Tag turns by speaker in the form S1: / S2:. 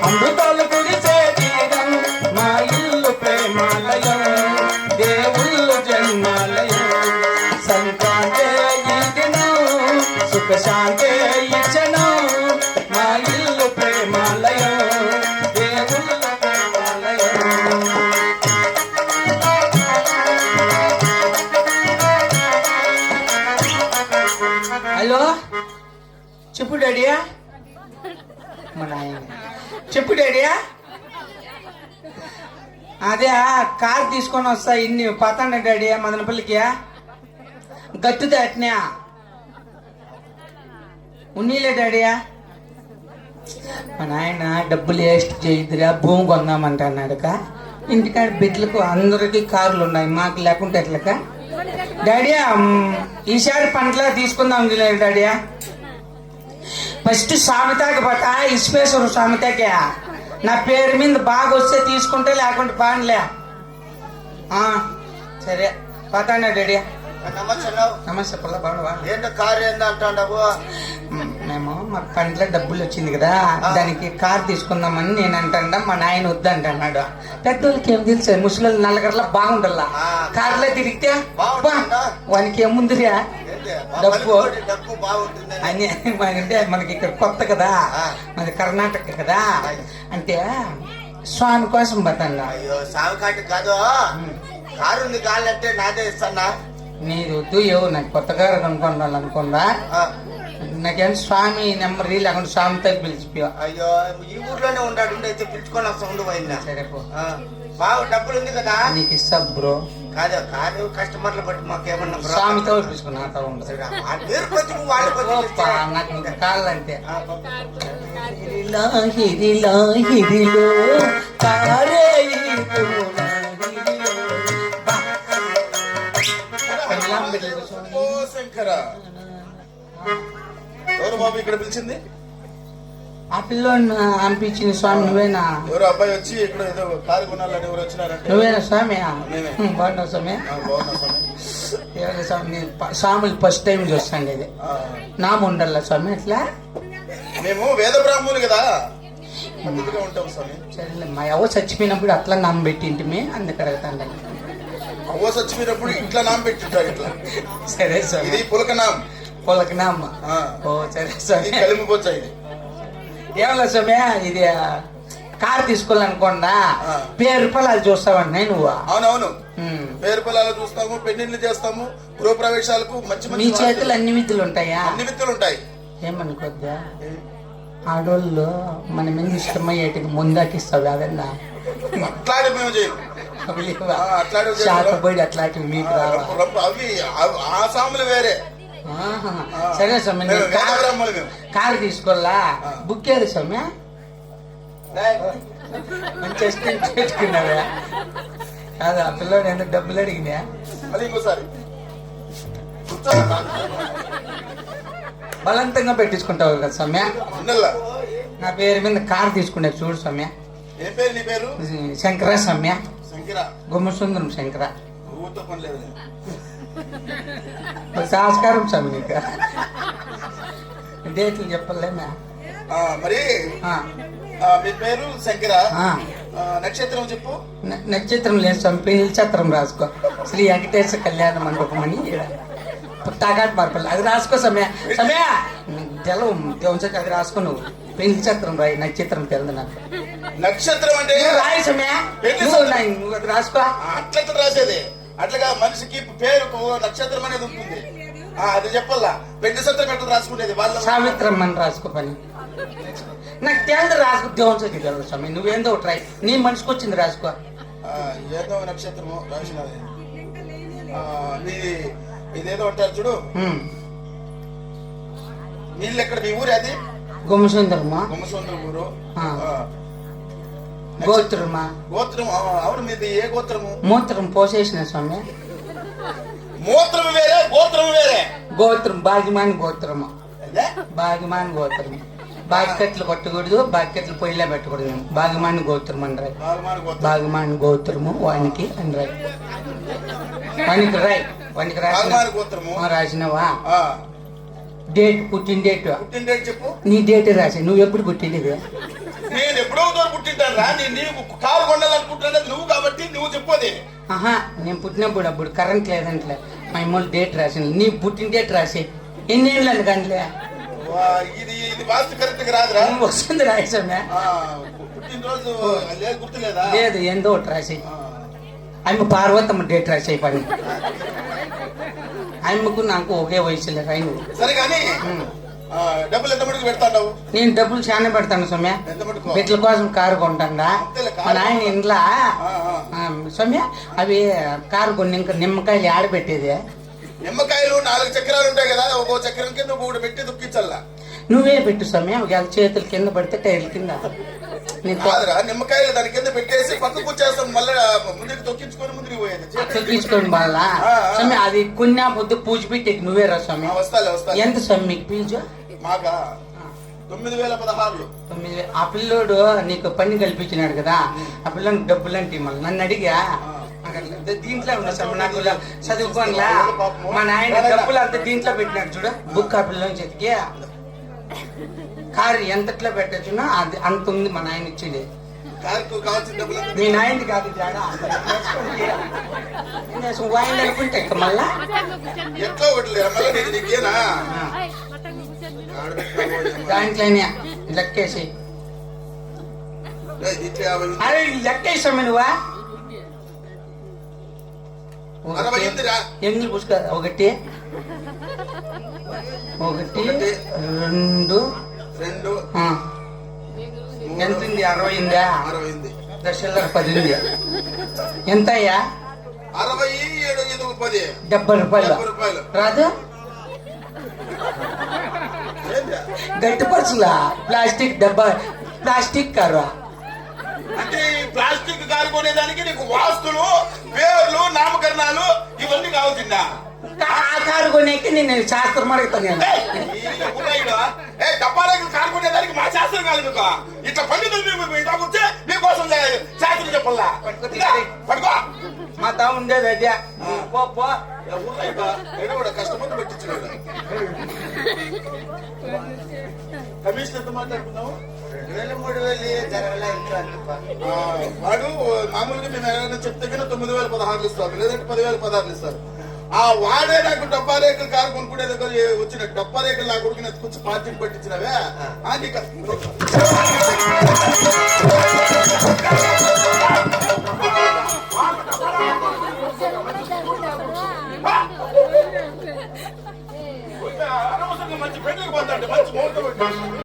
S1: అమృతాలు కురిసే తీరం మా ఇల్లు ప్రేమాలయం దేవుళ్ళు జన్మాలయం సంక్రాంతి ఇచ్చను సుఖ శాంతి ఇచ్చను మా ఇల్లు ప్రేమాలయం దేవుళ్ళు ప్రేమాలయం. హలో చెప్పు డాడీయా మన చెప్పు డాడీయా అదే కార్ తీసుకొని వస్తా ఇన్ని పతండి డాడీ మదనపల్లికి గట్టు దాటినా ఉన్నీలే డాడీయా మా నాయన డబ్బులు వేస్ట్ చేయద్దురా భూమి కొందామంటున్నాడుక ఇంటికాడ బిడ్డలకు అందరికి కార్లు ఉన్నాయి మాకు లేకుంటే ఎట్లక డాడీయా ఈసారి పంటలా తీసుకుందాం డాడీయా ఫస్ట్ సామెతాకి పట్ట ఇస్పేశ్వరం సామెతకే నా పేరు మీద బాగా వస్తే తీసుకుంటే లేకుంటే బాగులే సరే పతానా డాడీ నమస్తే పిల్ల బాగున్నావా
S2: ఏంటో కారు ఏందో అంటావు
S1: మేము మా పంటలో డబ్బులు వచ్చింది కదా దానికి కార్ తీసుకుందామని నేను అంటా మా నాయన వద్దంటున్నాడు పెద్దోళ్ళకి ఏం తెలుసు ముసలి నల్లగడలా బాగుండాల కార్లో తిరిగితే వానికి ఏముందిరా డబ్బు అని అంటే మనకి ఇక్కడ కొత్త కదా మనది కర్ణాటక కదా అంటే స్వామి కోసం బతంగా
S2: అయ్యో స్వామి కాటి కాదు కారు ఉంది కావాలంటే నాదే ఇస్తానా
S1: నీది వద్దు నాకు కొత్త కారు అనుకున్నా నాకేం స్వామి నెంబర్ లేకుండా స్వామితో పిలిచిపోయా
S2: అయ్యో ఈ ఊర్లోనే ఉన్నాడు అయితే పిలుచుకొని సౌండ్ పోయిందా
S1: సరే
S2: బాగా డబ్బులు ఉంది కదా
S1: నీకు ఇస్తా బ్రో
S2: కాదు కాదు కస్టమర్లు బట్టి మాకేమన్నా
S1: స్వామితో పిలుచుకున్నా నాకు ఇంకా కాళ్ళంటే
S2: ఎవరు బాబు ఇక్కడ పిలిచింది
S1: ఆ పిల్లోని పంపించింది స్వామి నువ్వేనా
S2: ఎవరు అబ్బాయి వచ్చి ఇక్కడ ఏదో కారు కొనాలని ఎవరు వచ్చినారంటే
S1: నువ్వేనా స్వామి బాగున్నావు స్వామి స్వామి స్వాములు ఫస్ట్ టైం చూస్తాండి ఇది నామ ఉండాల స్వామి అట్లా
S2: మేము వేద బ్రాహ్మణులు కదా ఉంటాం స్వామి
S1: సరే మా అవ్వ చచ్చిపోయినప్పుడు అట్లా నామ పెట్టింటిమి అందుకు అడుగుతాండి
S2: అవ్వ చచ్చిపోయినప్పుడు ఇట్లా నామ పెట్టింటారు ఇట్లా
S1: సరే సార్
S2: ఇది పులకనామ్
S1: పులకనామ్ ఓ సరే స్వామి
S2: కలిమిపోచ్చా ఇది
S1: ఏమన్నా స్వామి ఇది కారు తీసుకోవాలనుకోండా పేరు పొలాలు చూస్తావండి నువ్వు
S2: అవునవును పేరు పొలాలు చూస్తాము పెళ్లిళ్ళు చేస్తాము గృహప్రవేశాలకు మంచి
S1: మీ చేతులు అన్ని విధులు ఉంటాయా
S2: అన్ని విధులు ఉంటాయి
S1: ఏమనుకోద్దా ఆడోళ్ళు మన మీద ఇష్టమయ్యేటికి ముందాకిస్తావు అదన్నా
S2: అట్లాంటి మేము చేయము
S1: శాతపోయి అట్లాంటివి మీకు
S2: అవి ఆ సాములు వేరే
S1: సరే స్వామి కారు తీసుకోవాలా బుక్ చేయదు స్వామి మంచి పెట్టుకున్నావా కాదు ఆ పిల్లడు ఎందుకు డబ్బులు అడిగినా
S2: ఇంకోసారి
S1: బలవంతంగా పెట్టించుకుంటావు కదా స్వామి నా పేరు మీద కారు తీసుకునే చూడు స్వామి
S2: ఏ పేరు నీ పేరు
S1: శంకర స్వామి
S2: శంకర
S1: గుమ్మసుందరం శంకర సంస్కారం స్వామి నీకు డేట్లు చెప్పలేమే
S2: మరి మీ పేరు శంకర నక్షత్రం చెప్పు
S1: నక్షత్రం లేదు స్వామి పెళ్లి చత్రం రాసుకో శ్రీ వెంకటేశ్వర కళ్యాణ మండపం అని పుట్టాకాటి మార్పల్లి అది రాసుకో సమయ తెలవు దేవుని అది రాసుకో నువ్వు పెళ్లి చత్రం రాయి నక్షత్రం తెలదు నాకు
S2: నక్షత్రం అంటే
S1: రాయి సమయ నువ్వు అది రాసుకో
S2: అట్లా రాసేది అట్లాగా మనిషికి పేరుకు నక్షత్రం అనేది ఉంటుంది అది చెప్పల్లా పెళ్లి సత్రం ఎట్లా రాసుకునేది వాళ్ళ
S1: సావిత్రం అని రాసుకో పని నాకు తెలదు రాసుకో దేవుని చదివి తెలదు స్వామి నువ్వేందో ఒకటి రాయి నీ మనిషికి వచ్చింది రాసుకో
S2: ఏదో నక్షత్రము రాసినది ఇదేదో అంటారు చూడు నీళ్ళు ఎక్కడ మీ ఊరు అది
S1: గుమ్మసుందరమా
S2: గుమ్మసుందరం ఊరు
S1: గోత్రమా
S2: గోత్రం అవును మీది ఏ గోత్రము
S1: మూత్రం పోసేసిన స్వామి
S2: మూత్రం వేరే గోత్రం వేరే
S1: గోత్రం బాగిమాని గోత్రము బాగిమాని గోత్రము బాగికట్లు కొట్టకూడదు బాగికట్లు పొయ్యిలో పెట్టకూడదు బాగిమాని గోత్రం అని బాగిమాని గోత్రము వానికి అని రాయి వానికి రాయి వానికి రాసినవా డేట్ పుట్టిన డేట్
S2: పుట్టిన డేట్ చెప్పు.
S1: నీ డేట్ రాసి నువ్వు ఎప్పుడు పుట్టిండేది
S2: నేను ఎప్పుడో దూరం పుట్టింటాను రా. నీకు కారు కొండాలనుకుంటున్నది నువ్వు కాబట్టి నువ్వు చెప్పది.
S1: ఆహా నేను పుట్టినప్పుడు అప్పుడు కరెంట్ లేదంటలే మా అమ్మోళ్ళు డేట్ రాసింది నీ పుట్టిన డేట్ రాసి ఎన్నేళ్ళు అని కానీ
S2: ఇది ఇది వాస్తు కరెక్ట్ గా రాదురా.
S1: వస్తుంది రాసామే
S2: పుట్టినరోజు లేదు గుర్తులేదా?
S1: లేదు ఎందో ఒకటి రాసి ఆమె పార్వతమ్మ డేట్ రాసి పని ఆమెకు నాకు ఒకే వయసులే రాయి
S2: సరే కానీ డబ్బులు ఎంత మటుకు పెడతావు?
S1: నేను డబ్బులు చాలా పెడతాను సౌమ్య
S2: ఎంత మటుకు?
S1: బిడ్డల కోసం కారు కొంటాడా మా నాయన ఇంట్లో సౌమ్య అవి కారు కొన్ని ఇంకా నిమ్మకాయలు ఆడబెట్టేది
S2: నిమ్మకాయలు 4 చక్రాలు ఉంటాయి కదా, ఒక్కో చక్రం కింద 3 పెట్టి దుక్కించల్లా.
S1: నువ్వే పెట్టు సౌమ్య ఒకవేళ చేతుల కింద పడితే టైర్ల కింద
S2: కాదురా, నిమ్మకాయలు దాని కింద పెట్టేసి పక్కకు వచ్చేస్తాం, మళ్ళీ ముందుకు తొక్కించుకొని ముందుకు పోయేది.
S1: తీసుకోండి వాళ్ళ సౌమ్య అది కొన్నా పొద్దు పూజ పెట్టి నువ్వే రా సౌమ్య.
S2: వస్తాలే వస్తా.
S1: ఎంత సౌమ్య మీకు ఫీజు?
S2: మాకా 9,016.
S1: ఆ పిల్లోడు నీకు పని కల్పించినాడు కదా ఆ పిల్లని డబ్బులు అంటే మళ్ళీ నన్ను అడిగా దీంట్లో ఉన్నా సార్ నాకు చదువుకోనిలా మా నాయన డబ్బులు అంత దీంట్లో పెట్టినాడు చూడు బుక్ ఆ పిల్లని చేతికి కారు ఎంతట్లో పెట్టచ్చునో అది అంత ఉంది మా నాయన ఇచ్చింది. మీ నాయనది కాదు వాయిల్ అనుకుంటే మళ్ళా
S2: ఎట్లా ఒకటిలేనా
S1: దాంట్లోనే లెక్కేసి అరే లెక్కేసాము నువ్వా 8 పుస్తక 1 2 ఎంత ఉంది? 60 దశల 10 ఎంత అయ్యా? 70 రూపాయలు రాదు. గట్టి పర్సులా ప్లాస్టిక్ డబ్బా ప్లాస్టిక్ కారు
S2: అంటే ప్లాస్టిక్ కారు కొనేదానికి నీకు వాస్తులు పేర్లు నామకరణాలు ఇవన్నీ కావాల్సిందా?
S1: ఆ కారు కొనేకి నేను శాస్త్రం అడుగుతాను.
S2: డబ్బాలకు కారు కొనేదానికి మా శాస్త్రం కాదు. మీకు ఇట్లా పండితులు వచ్చే మీకోసం శాస్త్రం చెప్పల్లా పడుకో.
S1: మా తా ఉండేది అదే
S2: కూడా కష్టపడి పెట్టించుకోవాలి. కమిషన్ ఎంత మాట్లాడుకున్నావు?
S1: 3,000
S2: వాడు మామూలుగా మేము ఎవరైనా చెప్తే కన్నా 9,016 ఇస్తారు, లేదంటే 10,016 ఇస్తారు. ఆ వాడే నాకు డబ్బా రేకులు కారు కొనుక్కునే దగ్గర వచ్చిన డబ్బా రేకులు నా కొడుకు ఎత్తుకొచ్చి పార్టీని పట్టించినవే అనవసరంగా మంచి పెళ్లికి పోతాంటే మంచి ముహూర్తం